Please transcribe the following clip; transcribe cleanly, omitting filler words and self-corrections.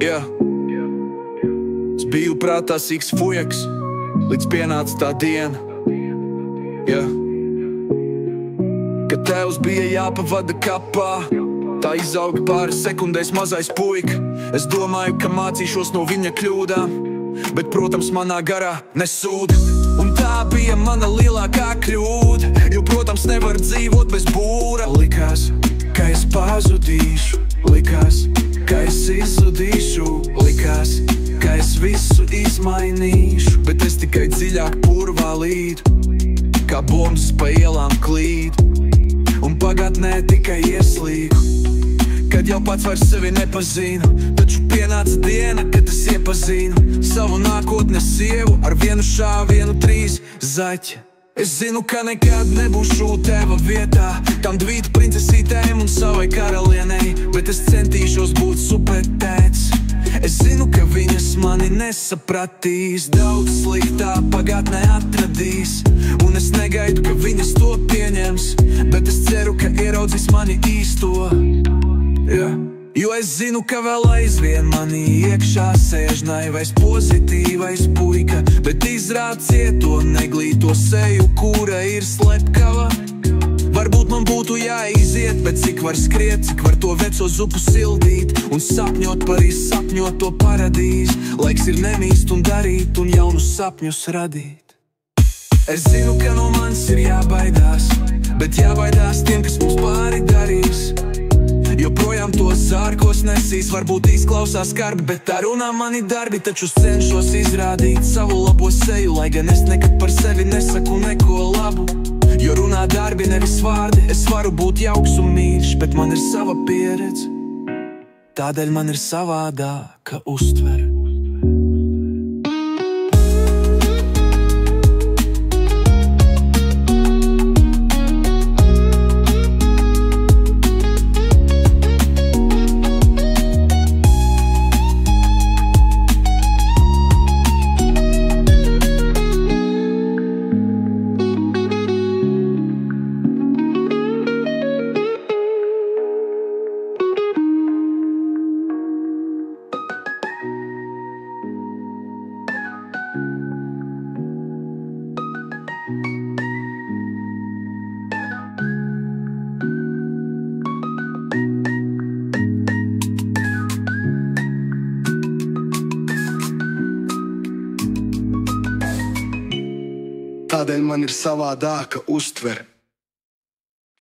Yeah. Es biju prātāsīgs fujaks, līdz pienāca tā diena, yeah. Kad tēvs bija jāpavada kapā, tā izauga pāris sekundēs mazais puika. Es domāju, ka mācīšos no viņa kļūdām, bet, protams, manā garā nesūda. Un tā bija mana lielākā kļūda, jo, protams, nevar dzīvot bez būra. Likās, ka es pazudīšu, likās, ka es izzudīšu, likās, ka es visu izmainīšu, bet es tikai dziļāk purvā līdu, kā bombas pa ielām klīd, un pagātnē tikai ieslīgu. Kad jau pats vairs sevi nepazinu, taču pienāca diena, kad es iepazinu savu nākotnes sievu ar vienu šāvienu 3 zaķi. Es zinu, ka nekad nebūšu tēva vietā, tam dvītu princesītēm un savai karalienei, bet es centīšos būt supertēts. Es zinu, ka viņas mani nesapratīs, daudz sliktā pagātnē atradīs, un es negaidu, ka viņas to pieņems, bet es ceru, ka ieraudzīs mani īsto, yeah. Jo es zinu, ka vēl aizvien manī iekšā sēž naivais pozitīvais puika, bet izrād cieto neglīto seju, kura ir slepkava. Varbūt man būtu jāiziet, bet cik var skriet, cik var to veco zupu sildīt un sapņot par izsapņoto paradīzi. Laiks ir nemīst un darīt un jaunus sapņus radīt. Es zinu, ka no manis ir jābaidās, bet jābaidās tiem, kas mums pāri darīs. Joprojām to zārkos nesīs, varbūt izklausās skarbi, bet tā runā mani darbi. Taču cenšos izrādīt savu labo seju, lai gan es nekad par sevi nesaku neko labu. Jo runā darbi, nevis vārdi, es varu būt jauks un mīļš, bet man ir sava pieredze, tādēļ man ir savādāka uztvere. Tādēļ man ir savādāka uztvere.